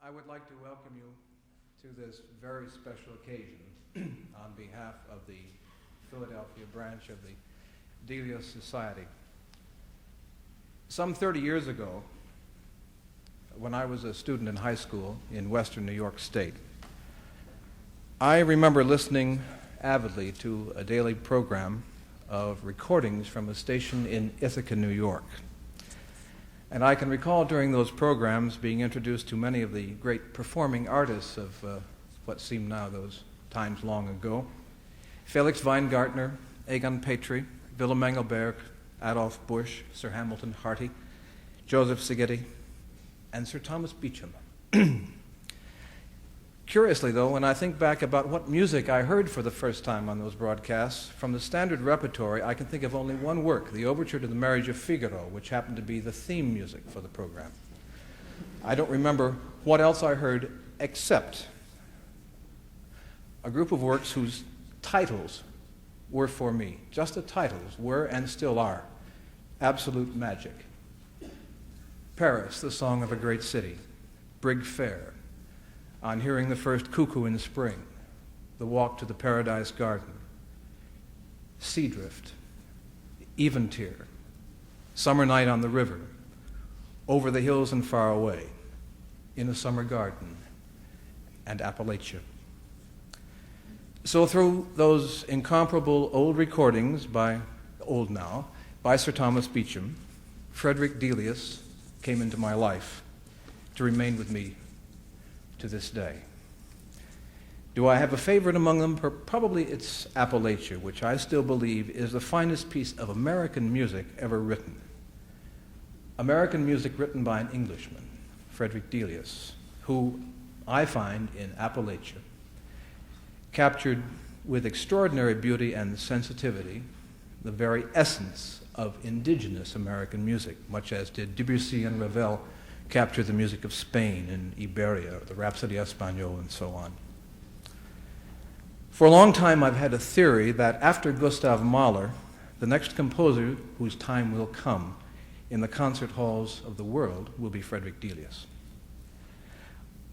I would like to welcome you to this very special occasion on behalf of the Philadelphia branch of the Delius Society. Some 30 years ago, when I was a student in high school in western New York State, I remember listening avidly to a daily program of recordings from a station in Ithaca, New York. And I can recall during those programs being introduced to many of the great performing artists of what seem now those times long ago. Felix Weingartner, Egon Petri, Willem Engelberg, Adolf Busch, Sir Hamilton Harty, Joseph Szigeti, and Sir Thomas Beecham. Curiously, though, when I think back about what music I heard for the first time on those broadcasts, from the standard repertory, I can think of only one work, the Overture to the Marriage of Figaro, which happened to be the theme music for the program. I don't remember what else I heard except a group of works whose titles were for me. Just the titles were and still are absolute magic. Paris, the Song of a Great City, Brig Fair, On Hearing the First Cuckoo in Spring, The Walk to the Paradise Garden, Seadrift, Eventide, Summer Night on the River, Over the Hills and Far Away, In a Summer Garden, and Appalachia. So through those incomparable old recordings by Sir Thomas Beecham, Frederick Delius came into my life to remain with me to this day. Do I have a favorite among them? Probably it's Appalachia, which I still believe is the finest piece of American music ever written. American music written by an Englishman, Frederick Delius, who I find in Appalachia captured with extraordinary beauty and sensitivity the very essence of indigenous American music, much as did Debussy and Ravel capture the music of Spain and Iberia, the Rhapsody Espagnole, and so on. For a long time, I've had a theory that after Gustav Mahler, the next composer whose time will come in the concert halls of the world will be Frederick Delius.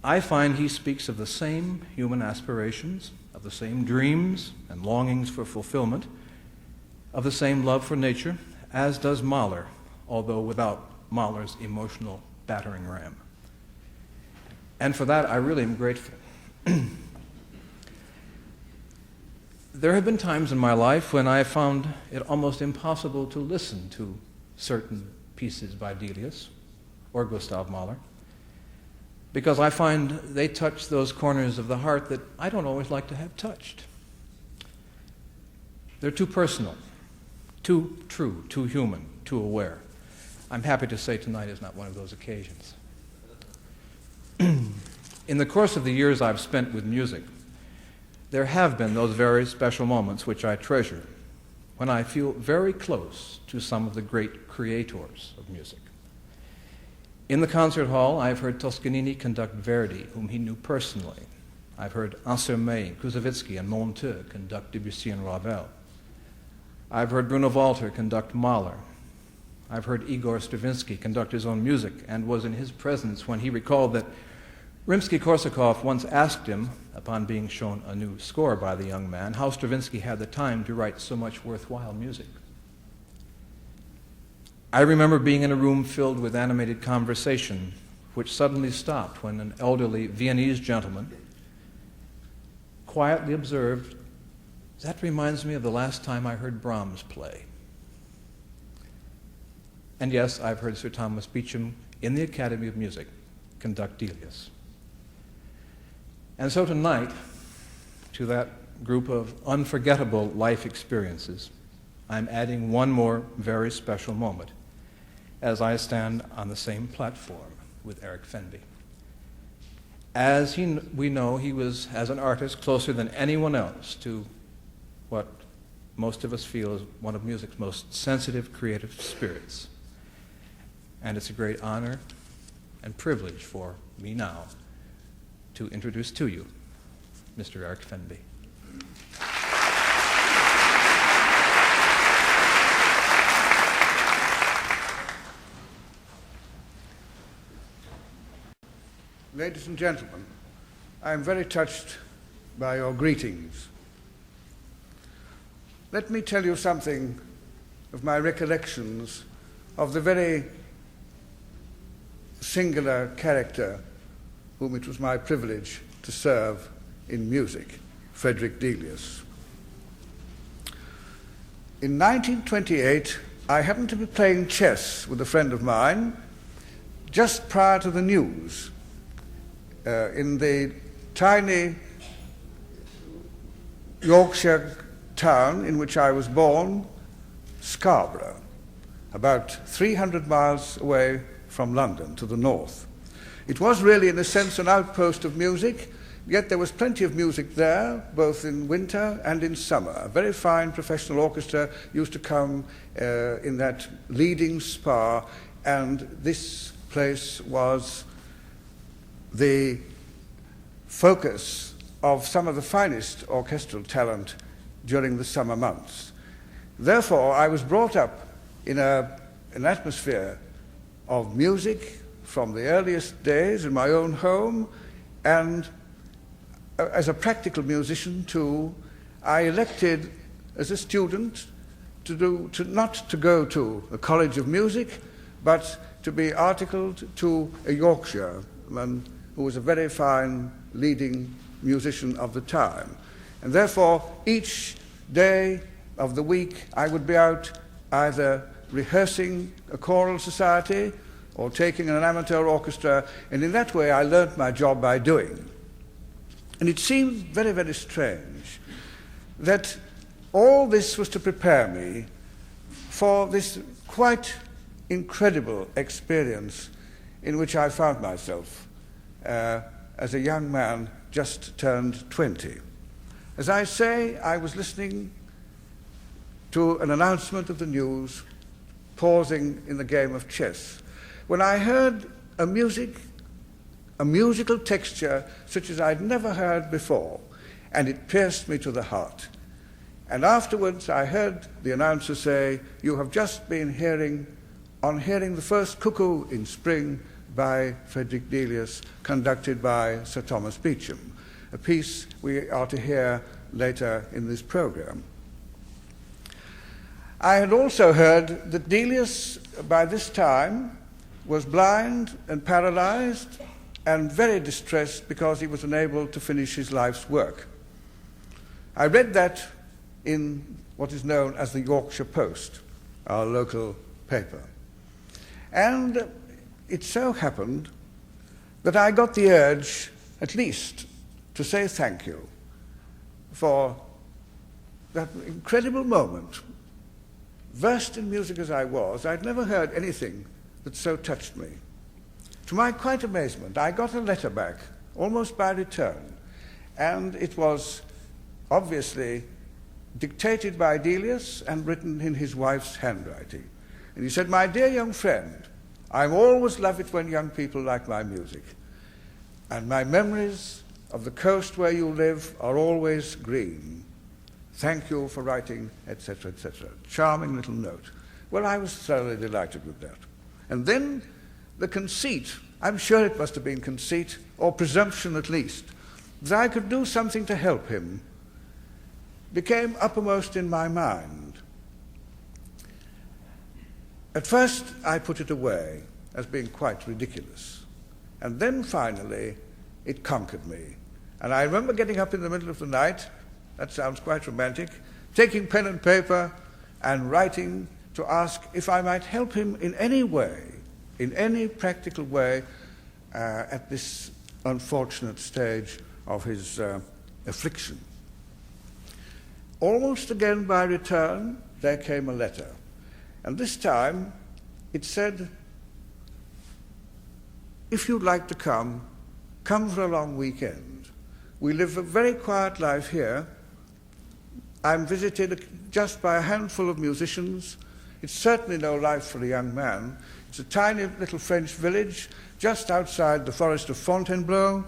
I find he speaks of the same human aspirations, of the same dreams and longings for fulfillment, of the same love for nature, as does Mahler, although without Mahler's emotional battering ram. And for that, I really am grateful. There have been times in my life when I found it almost impossible to listen to certain pieces by Delius or Gustav Mahler, because I find they touch those corners of the heart that I don't always like to have touched. They're too personal, too true, too human, too aware. I'm happy to say tonight is not one of those occasions. In the course of the years I've spent with music, there have been those very special moments which I treasure, when I feel very close to some of the great creators of music. In the concert hall, I've heard Toscanini conduct Verdi, whom he knew personally. I've heard Ansermet, Koussevitzky, and Monteux conduct Debussy and Ravel. I've heard Bruno Walter conduct Mahler. I've heard Igor Stravinsky conduct his own music, and was in his presence when he recalled that Rimsky-Korsakov once asked him, upon being shown a new score by the young man, how Stravinsky had the time to write so much worthwhile music. I remember being in a room filled with animated conversation, which suddenly stopped when an elderly Viennese gentleman quietly observed, "That reminds me of the last time I heard Brahms play." And yes, I've heard Sir Thomas Beecham in the Academy of Music conduct Delius. And so tonight, to that group of unforgettable life experiences, I'm adding one more very special moment as I stand on the same platform with Eric Fenby. As we know, he was, as an artist, closer than anyone else to what most of us feel is one of music's most sensitive, creative spirits. And it's a great honor and privilege for me now to introduce to you Mr. Eric Fenby. ladies and gentlemen, I am very touched by your greetings. Let me tell you something of my recollections of the very singular character whom it was my privilege to serve in music, Frederick Delius. In 1928, I happened to be playing chess with a friend of mine just prior to the news in the tiny Yorkshire town in which I was born, Scarborough, about 300 miles away from London to the north. It was really, in a sense, an outpost of music, yet there was plenty of music there, both in winter and in summer. A very fine professional orchestra used to come in that leading spar, and this place was the focus of some of the finest orchestral talent during the summer months. Therefore, I was brought up in an atmosphere of music from the earliest days in my own home, and as a practical musician too, I elected as a student not to go to a college of music, but to be articled to a Yorkshireman who was a very fine leading musician of the time. And therefore, each day of the week, I would be out either rehearsing a choral society or taking an amateur orchestra, and in that way I learnt my job by doing. And it seemed very, very strange that all this was to prepare me for this quite incredible experience in which I found myself as a young man just turned 20. As I say, I was listening to an announcement of the news, pausing in the game of chess, when I heard a musical texture such as I'd never heard before, and it pierced me to the heart. And afterwards I heard the announcer say, "You have just been hearing the first Cuckoo in Spring by Frederick Delius, conducted by Sir Thomas Beecham, a piece we are to hear later in this program." I had also heard that Delius, by this time, was blind and paralyzed and very distressed because he was unable to finish his life's work. I read that in what is known as the Yorkshire Post, our local paper. And it so happened that I got the urge, at least, to say thank you for that incredible moment. Versed in music as I was, I'd never heard anything that so touched me. To my quite amazement, I got a letter back, almost by return, and it was obviously dictated by Delius and written in his wife's handwriting. And he said, "My dear young friend, I always love it when young people like my music, and my memories of the coast where you live are always green. Thank you for writing," etc., etc. Charming little note. Well, I was thoroughly delighted with that. And then the conceit, I'm sure it must have been conceit, or presumption at least, that I could do something to help him, became uppermost in my mind. At first, I put it away as being quite ridiculous. And then finally, it conquered me. And I remember getting up in the middle of the night, that sounds quite romantic, taking pen and paper and writing to ask if I might help him in any way, in any practical way, at this unfortunate stage of his affliction. Almost again by return, there came a letter. And this time, it said, "If you'd like to come for a long weekend. We live a very quiet life here. I'm visited just by a handful of musicians. It's certainly no life for a young man. It's a tiny little French village just outside the forest of Fontainebleau.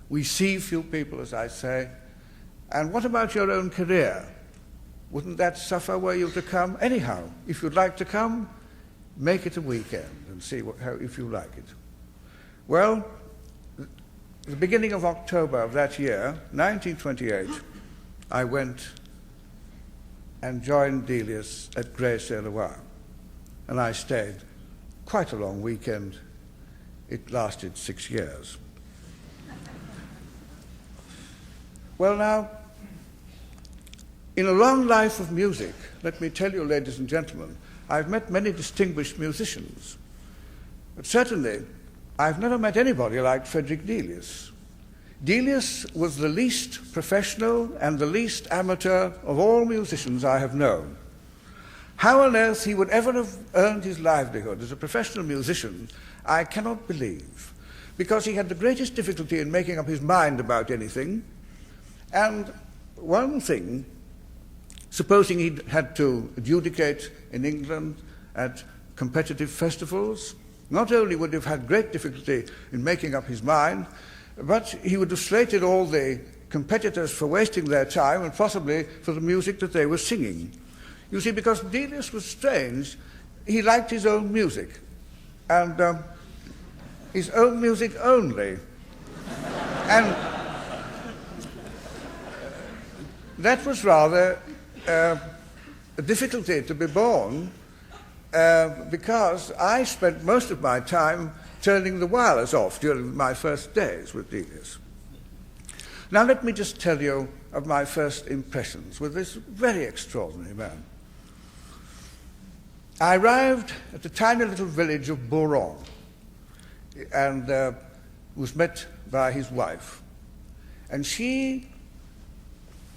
We see few people, as I say. And what about your own career? Wouldn't that suffer were you to come? Anyhow, if you'd like to come, make it a weekend and see if you like it." Well, the beginning of October of that year, 1928, I went and joined Delius at Grez-sur-Loing, and I stayed quite a long weekend. It lasted 6 years. Well, now, in a long life of music, let me tell you, ladies and gentlemen, I've met many distinguished musicians, but certainly I've never met anybody like Frederick Delius. Delius was the least professional and the least amateur of all musicians I have known. How on earth he would ever have earned his livelihood as a professional musician, I cannot believe, because he had the greatest difficulty in making up his mind about anything. And one thing, supposing he'd had to adjudicate in England at competitive festivals, not only would he have had great difficulty in making up his mind, but he would have slated all the competitors for wasting their time and possibly for the music that they were singing. You see, because Delius was strange, he liked his own music, and his own music only. And that was rather a difficulty to be borne, because I spent most of my time turning the wireless off during my first days with Delius. Now let me just tell you of my first impressions with this very extraordinary man. I arrived at the tiny little village of Bjornson and was met by his wife. And she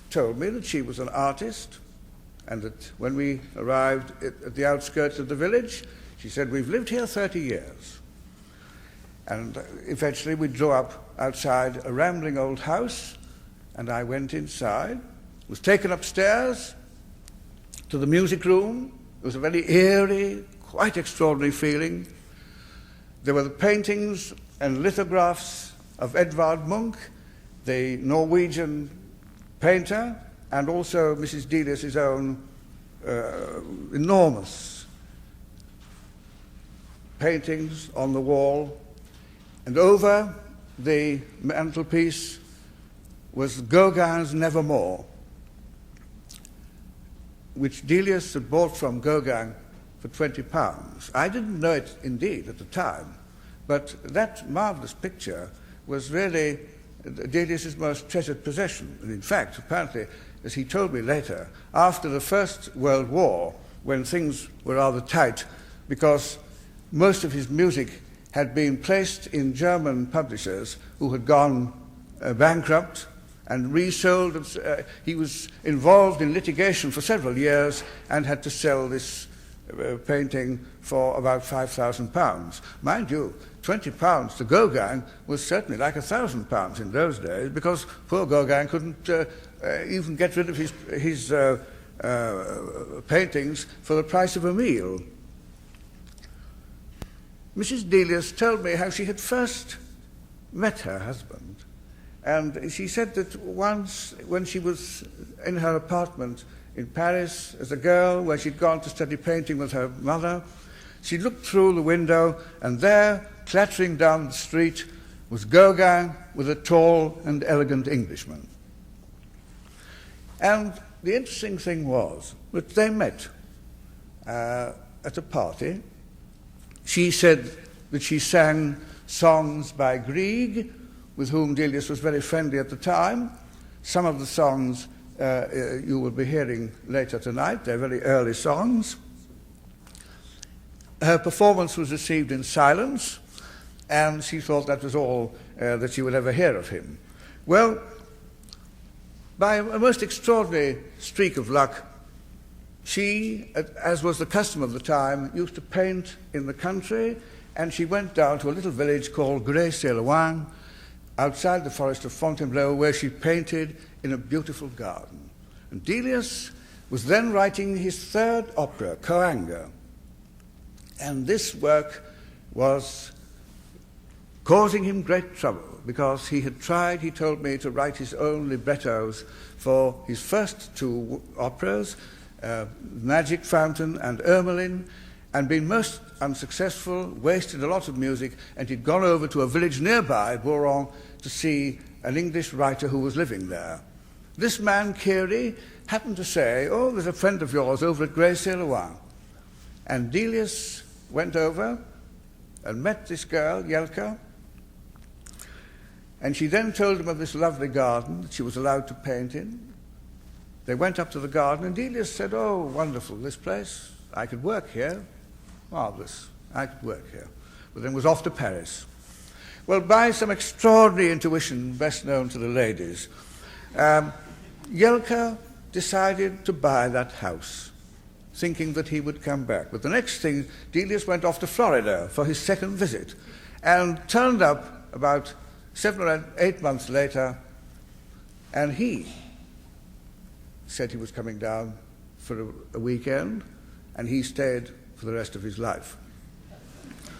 told me that she was an artist, and that when we arrived at the outskirts of the village, she said, "We've lived here 30 years. And eventually we drew up outside a rambling old house, and I went inside, was taken upstairs to the music room. It was a very eerie, quite extraordinary feeling. There were the paintings and lithographs of Edvard Munch, the Norwegian painter, and also Mrs. Delius's own enormous paintings on the wall. And over the mantelpiece was Gauguin's Nevermore, which Delius had bought from Gauguin for £20. I didn't know it indeed at the time, but that marvelous picture was really Delius's most treasured possession. And in fact, apparently, as he told me later, after the First World War, when things were rather tight, because most of his music had been placed in German publishers who had gone bankrupt and resold. He was involved in litigation for several years and had to sell this painting for about £5,000. Mind you, £20 to Gauguin was certainly like £1,000 in those days, because poor Gauguin couldn't even get rid of his paintings for the price of a meal. Mrs. Delius told me how she had first met her husband, and she said that once when she was in her apartment in Paris as a girl, where she'd gone to study painting with her mother, she looked through the window, and there, clattering down the street, was Gauguin with a tall and elegant Englishman. And the interesting thing was that they met at a party. She said that she sang songs by Grieg, with whom Delius was very friendly at the time. Some of the songs you will be hearing later tonight. They're very early songs. Her performance was received in silence, and she thought that was all that she would ever hear of him. Well, by a most extraordinary streak of luck, she, as was the custom of the time, used to paint in the country, and she went down to a little village called Grez-sur-Loing, outside the forest of Fontainebleau, where she painted in a beautiful garden. And Delius was then writing his third opera, Coanger, and this work was causing him great trouble, because he had tried, he told me, to write his own librettos for his first two operas, Magic Fountain and Ermeline, and been most unsuccessful, wasted a lot of music, and he'd gone over to a village nearby, Bjorn, to see an English writer who was living there. This man, Keeler, happened to say, "Oh, there's a friend of yours over at Grez-sur-Loing." And Delius went over and met this girl, Jelka, and she then told him of this lovely garden that she was allowed to paint in. They went up to the garden, and Delius said, "Oh, wonderful, this place. I could work here. Marvelous. I could work here." But then was off to Paris. Well, by some extraordinary intuition, best known to the ladies, Jelka decided to buy that house, thinking that he would come back. But the next thing, Delius went off to Florida for his second visit, and turned up about 7 or 8 months later, and he said he was coming down for a weekend, and he stayed for the rest of his life.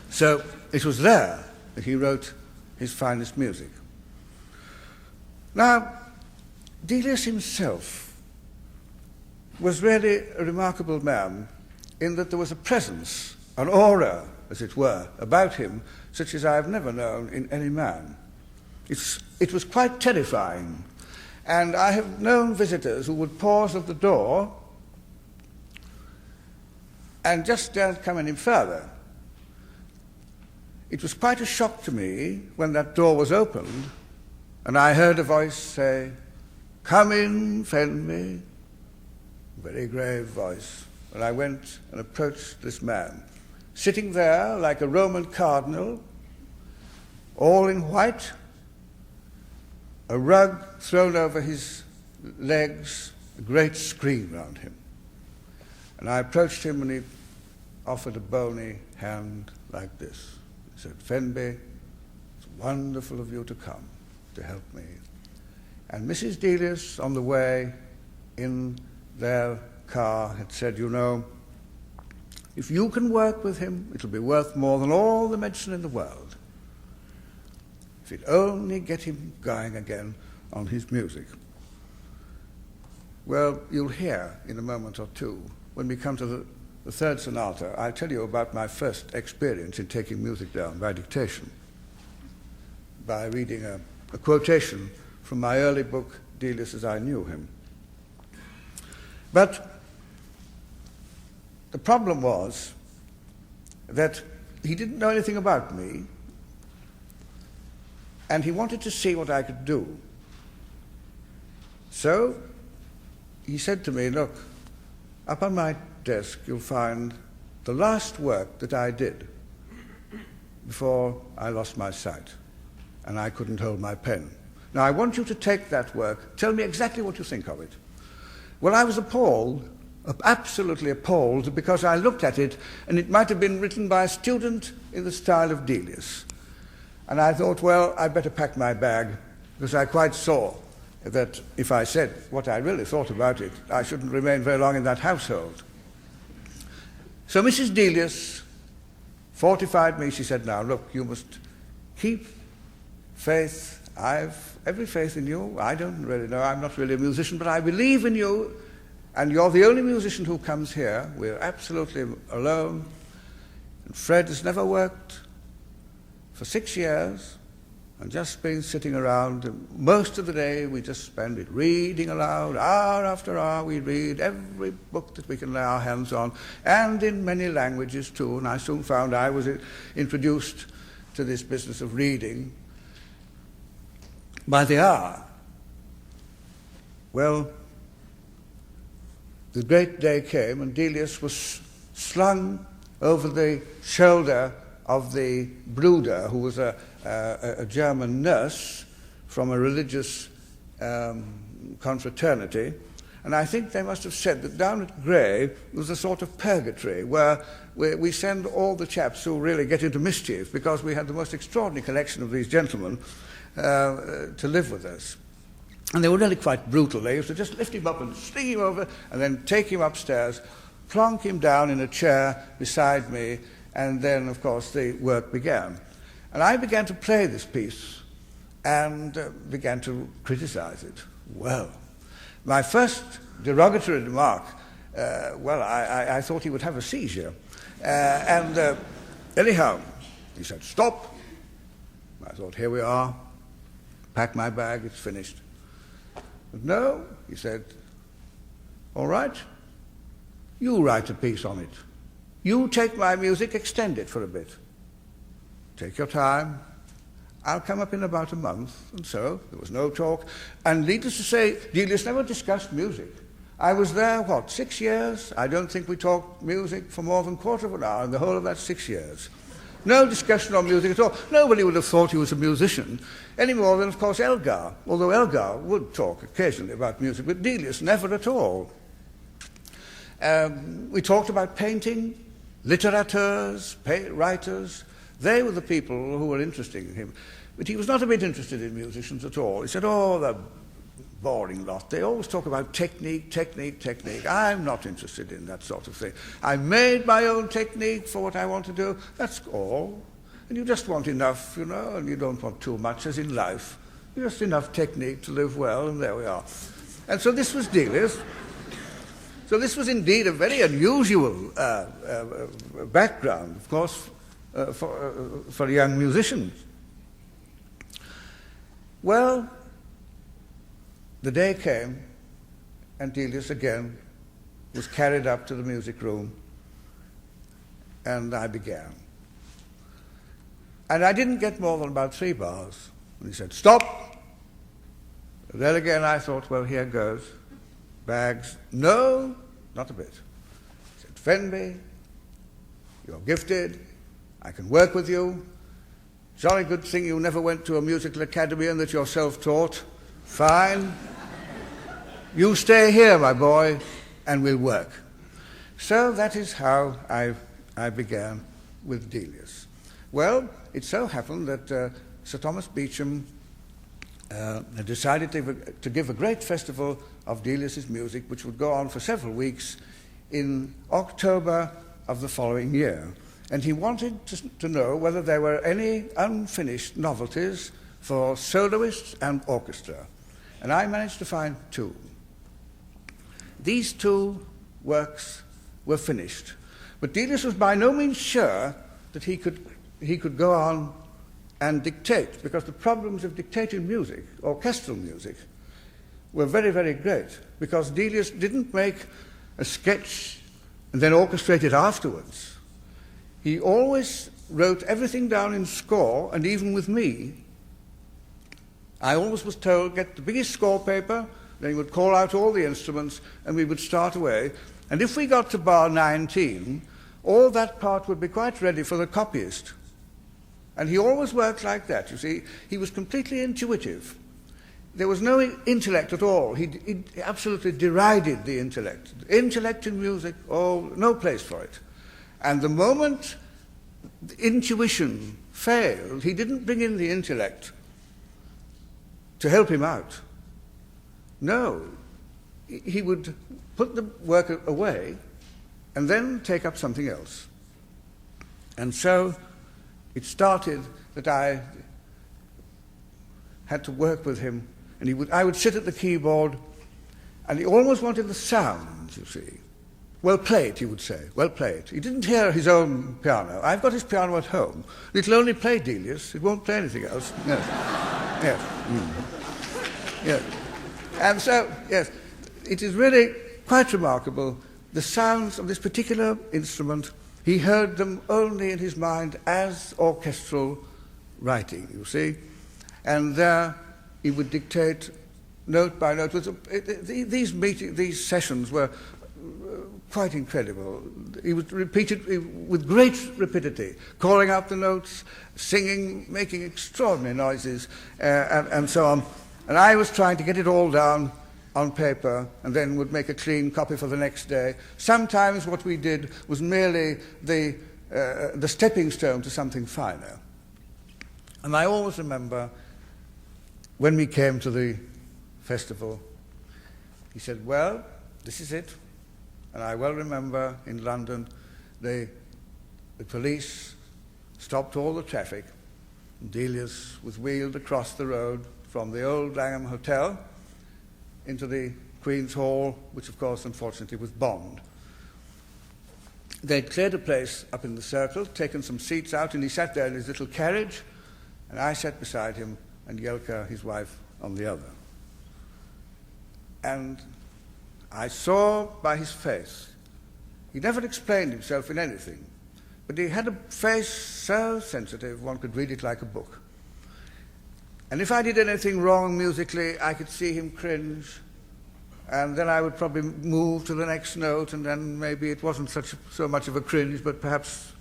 So it was there that he wrote his finest music. Now, Delius himself was really a remarkable man in that there was a presence, an aura, as it were, about him, such as I have never known in any man. It was quite terrifying. And I have known visitors who would pause at the door and just daren't come any further. It was quite a shock to me when that door was opened and I heard a voice say, "Come in, Fenby." Very grave voice. And I went and approached this man, sitting there like a Roman cardinal, all in white, a rug thrown over his legs, a great screen round him. And I approached him, and he offered a bony hand like this. He said, "Fenby, it's wonderful of you to come to help me." And Mrs. Delius, on the way in their car, had said, "You know, if you can work with him, it'll be worth more than all the medicine in the world. If it only get him going again on his music." Well, you'll hear in a moment or two, when we come to the third sonata, I'll tell you about my first experience in taking music down by dictation, by reading a quotation from my early book, Delius as I Knew Him. But the problem was that he didn't know anything about me, and he wanted to see what I could do. So he said to me, "Look, up on my desk you'll find the last work that I did before I lost my sight and I couldn't hold my pen. Now I want you to take that work, tell me exactly what you think of it." Well, I was appalled, absolutely appalled, because I looked at it and it might have been written by a student in the style of Delius. And I thought, well, I'd better pack my bag, because I quite saw that if I said what I really thought about it, I shouldn't remain very long in that household. So Mrs. Delius fortified me. She said, "Now, look, you must keep faith. I've every faith in you. I don't really know. I'm not really a musician, but I believe in you, and you're the only musician who comes here. We're absolutely alone. And Fred has never worked for 6 years and just been sitting around. And most of the day we just spend it reading aloud. Hour after hour we read every book that we can lay our hands on, and in many languages too." And I soon found I was introduced to this business of reading by the hour. Well, the great day came, and Delius was slung over the shoulder of the brooder, who was a German nurse from a religious confraternity. And I think they must have said that down at Grey was a sort of purgatory where we send all the chaps who really get into mischief, because we had the most extraordinary collection of these gentlemen to live with us. And they were really quite brutal. They used to just lift him up and sling him over and then take him upstairs, plonk him down in a chair beside me, and then, of course, the work began. And I began to play this piece and began to criticize it. Well, my first derogatory remark well, I thought he would have a seizure. Anyhow, he said, "Stop." I thought, here we are. Pack my bag, it's finished. But no, he said, "All right, you write a piece on it. You take my music, extend it for a bit. Take your time. I'll come up in about a month." And so there was no talk. And needless to say, Delius never discussed music. I was there, 6 years? I don't think we talked music for more than a quarter of an hour in the whole of that 6 years. No discussion on music at all. Nobody would have thought he was a musician, any more than, of course, Elgar, although Elgar would talk occasionally about music, but Delius never at all. We talked about painting, litterateurs, writers. They were the people who were interested in him. But he was not a bit interested in musicians at all. He said, "Oh, the boring lot. They always talk about technique, technique, technique. I'm not interested in that sort of thing. I made my own technique for what I want to do. That's all. And you just want enough, and you don't want too much, as in life. Just enough technique to live well, and there we are." And so this was Delius. So this was indeed a very unusual background, of course, for a young musician. Well, the day came, and Delius again was carried up to the music room, and I began. And I didn't get more than about 3 bars. And he said, "Stop!" And then again I thought, well, here goes. Bags. No, not a bit. He said, "Fenby, you're gifted. I can work with you. Jolly good thing you never went to a musical academy and that you're self-taught. Fine. You stay here, my boy, and we'll work." So that is how I began with Delius. Well, it so happened that Sir Thomas Beecham had decided to give a great festival of Delius's music, which would go on for several weeks in October of the following year. And he wanted to know whether there were any unfinished novelties for soloists and orchestra. And I managed to find 2. These 2 works were finished. But Delius was by no means sure that he could go on and dictate, because the problems of dictating music, orchestral music, were very, very great, because Delius didn't make a sketch and then orchestrate it afterwards. He always wrote everything down in score, and even with me, I always was told, get the biggest score paper, then he would call out all the instruments, and we would start away. And if we got to bar 19, all that part would be quite ready for the copyist. And he always worked like that, you see. He was completely intuitive. There was no intellect at all. He absolutely derided the intellect. Intellect in music, oh, no place for it. And the moment the intuition failed, he didn't bring in the intellect to help him out. No, he would put the work away and then take up something else. And so it started that I had to work with him, and I would sit at the keyboard, and he almost wanted the sounds, you see. "Well, play it," he would say. "Well, play it." He didn't hear his own piano. I've got his piano at home. It'll only play Delius. It won't play anything else. Yes. Yes. Yes. And so, yes, it is really quite remarkable. The sounds of this particular instrument, he heard them only in his mind as orchestral writing, you see. And there he would dictate note by note. These sessions were quite incredible. He would repeat it with great rapidity, calling out the notes, singing, making extraordinary noises, and so on. And I was trying to get it all down on paper and then would make a clean copy for the next day. Sometimes what we did was merely the stepping stone to something finer. And I always remember when we came to the festival, he said, "Well, this is it." And I well remember in London, the police stopped all the traffic. Delius was wheeled across the road from the old Langham Hotel into the Queen's Hall, which of course, unfortunately, was bombed. They'd cleared a place up in the circle, taken some seats out, and he sat there in his little carriage, and I sat beside him, and Jelka, his wife, on the other. And I saw by his face, he never explained himself in anything, but he had a face so sensitive one could read it like a book. And if I did anything wrong musically, I could see him cringe, and then I would probably move to the next note, and then maybe it wasn't so much of a cringe, but perhaps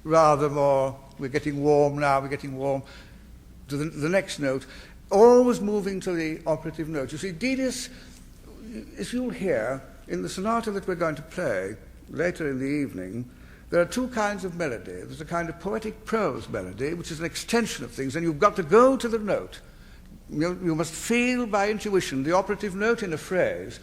rather more, we're getting warm now, we're getting warm, to the next note, always moving to the operative note. You see, Delius, as you'll hear, in the sonata that we're going to play later in the evening, there are two kinds of melody. There's a kind of poetic prose melody, which is an extension of things, and you've got to go to the note. You must feel by intuition the operative note in a phrase,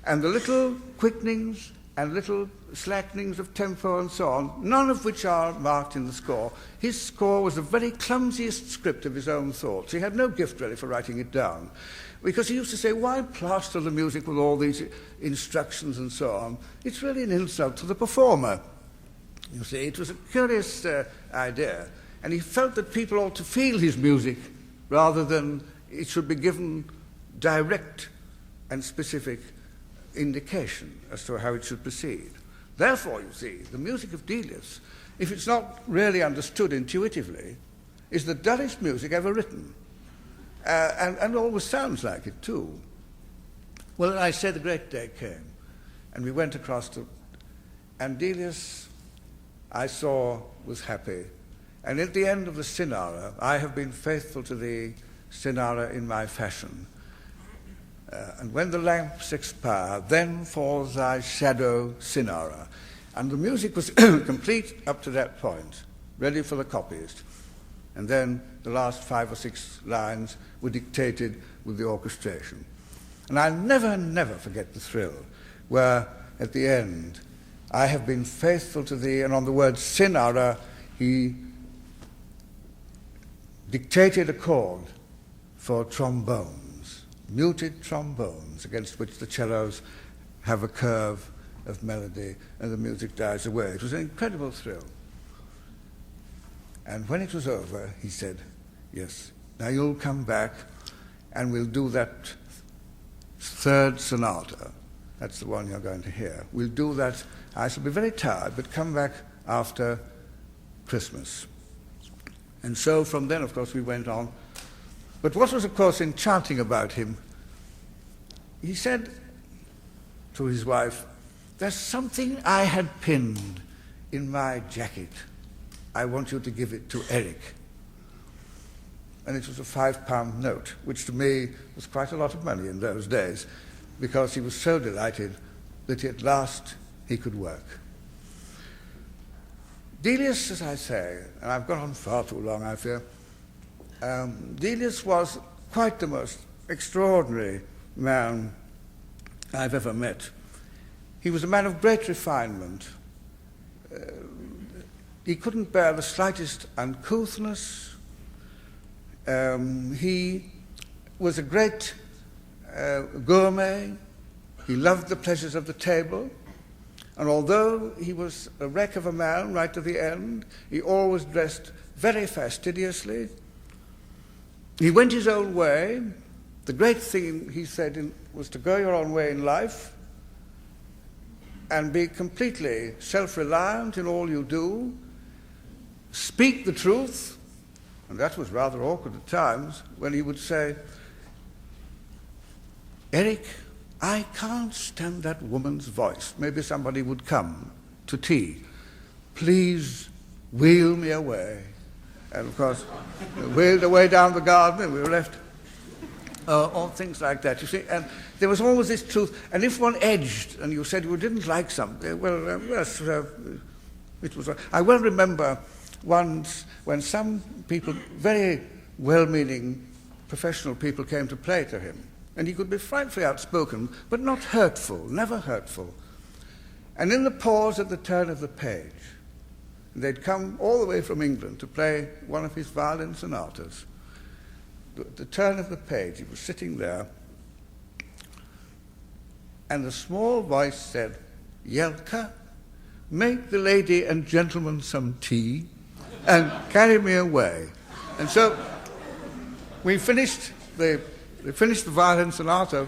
and the little quickenings and little slackenings of tempo and so on, none of which are marked in the score. His score was the very clumsiest script of his own thoughts. He had no gift really for writing it down, because he used to say, why plaster the music with all these instructions and so on? It's really an insult to the performer. You see, it was a curious idea, and he felt that people ought to feel his music rather than it should be given direct and specific indication as to how it should proceed. Therefore, you see, the music of Delius, if it's not really understood intuitively, is the dullest music ever written, and always sounds like it too. Well, I say the great day came, and we went across to, and Delius, I saw, was happy. And at the end of the Sinara, I have been faithful to the Sinara in my fashion. And when the lamps expire, then falls thy shadow, Sinara. And the music was complete up to that point, ready for the copyist. And then the last 5 or 6 lines were dictated with the orchestration. And I'll never, never forget the thrill where, at the end, I have been faithful to thee, and on the word Sinara, he dictated a chord for trombones, muted trombones, against which the cellos have a curve of melody, and the music dies away. It was an incredible thrill. And when it was over, he said, yes, now you'll come back, and we'll do that third sonata. That's the one you're going to hear. We'll do that. I shall be very tired, but come back after Christmas. And so from then, of course, we went on. But what was, of course, enchanting about him, he said to his wife, there's something I had pinned in my jacket. I want you to give it to Eric. And it was a £5 note, which to me was quite a lot of money in those days, because he was so delighted that at last he could work. Delius, as I say, and I've gone on far too long, I fear, Delius was quite the most extraordinary man I've ever met. He was a man of great refinement. He couldn't bear the slightest uncouthness. He was a great gourmet. He loved the pleasures of the table. And although he was a wreck of a man right to the end, he always dressed very fastidiously. He went his own way. The great thing, he said, was to go your own way in life and be completely self-reliant in all you do, speak the truth, and that was rather awkward at times, when he would say, Eric, I can't stand that woman's voice. Maybe somebody would come to tea. Please wheel me away. And of course, wheeled away down the garden and we were left. All things like that, you see. And there was always this truth. And if one edged and you said you didn't like something, well, yes, it was. I well remember once when some people, very well-meaning professional people, came to play to him. And he could be frightfully outspoken, but not hurtful, never hurtful. And in the pause at the turn of the page, they'd come all the way from England to play one of his violin sonatas. The turn of the page, he was sitting there, and the small voice said, "Jelka, make the lady and gentleman some tea and carry me away." And so we finished the violin sonata,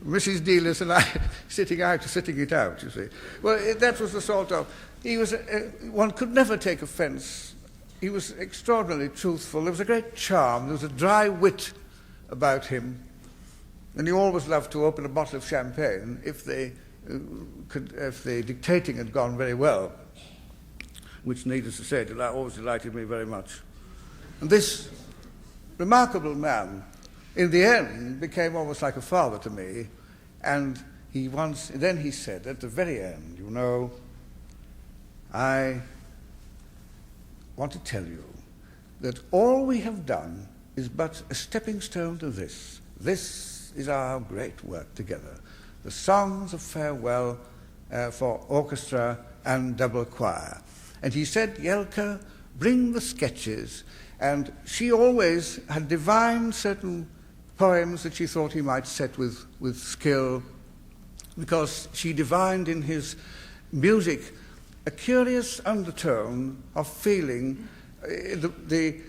Mrs. Delius and I sitting it out, you see. Well, that was the sort of, he was, one could never take offense. He was extraordinarily truthful. There was a great charm. There was a dry wit about him. And he always loved to open a bottle of champagne if the dictating had gone very well, which, needless to say, always delighted me very much. And this remarkable man, in the end, became almost like a father to me, and then he said at the very end, "You know, I want to tell you that all we have done is but a stepping stone to this. This is our great work together, the songs of farewell for orchestra and double choir." And he said, "Jelka, bring the sketches." And she always had divined certain poems that she thought he might set with skill, because she divined in his music a curious undertone of feeling, the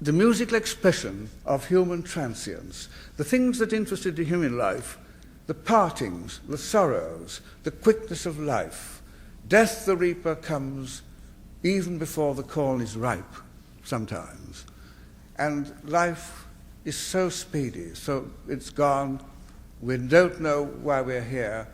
musical expression of human transience, the things that interested him in life, the partings, the sorrows, the quickness of life. Death the reaper comes even before the corn is ripe, sometimes. And life is so speedy, so it's gone. We don't know why we're here.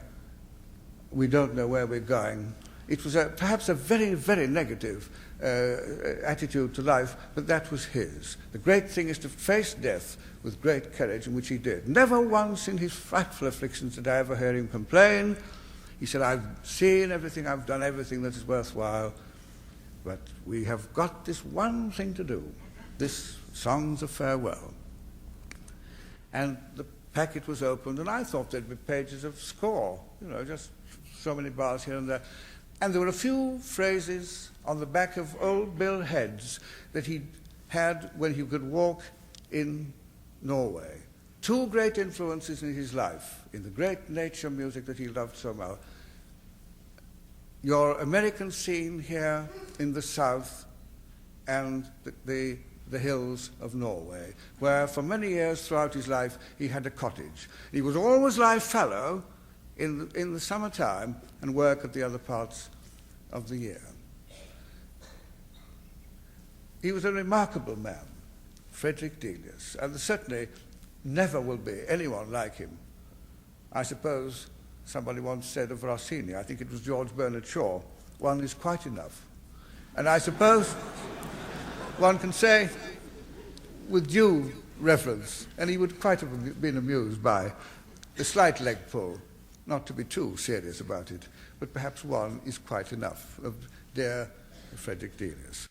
We don't know where we're going. It was perhaps a very, very negative attitude to life, but that was his. The great thing is to face death with great courage, in which he did. Never once in his frightful afflictions did I ever hear him complain. He said, "I've seen everything, I've done everything that is worthwhile, but we have got this one thing to do, this songs of farewell." And the packet was opened, and I thought there'd be pages of score, just so many bars here and there. And there were a few phrases on the back of old bill heads that he had when he could walk in Norway. Two great influences in his life, in the great nature music that he loved so much. Your American scene here in the south, and the hills of Norway, where for many years throughout his life he had a cottage. He would always lie fallow in the summertime and work at the other parts of the year. He was a remarkable man, Frederick Delius, and there certainly never will be anyone like him. I suppose somebody once said of Rossini, I think it was George Bernard Shaw, "One is quite enough." And I suppose one can say, with due reverence, and he would quite have been amused by the slight leg pull, not to be too serious about it, but perhaps one is quite enough, of dear Frederick Delius.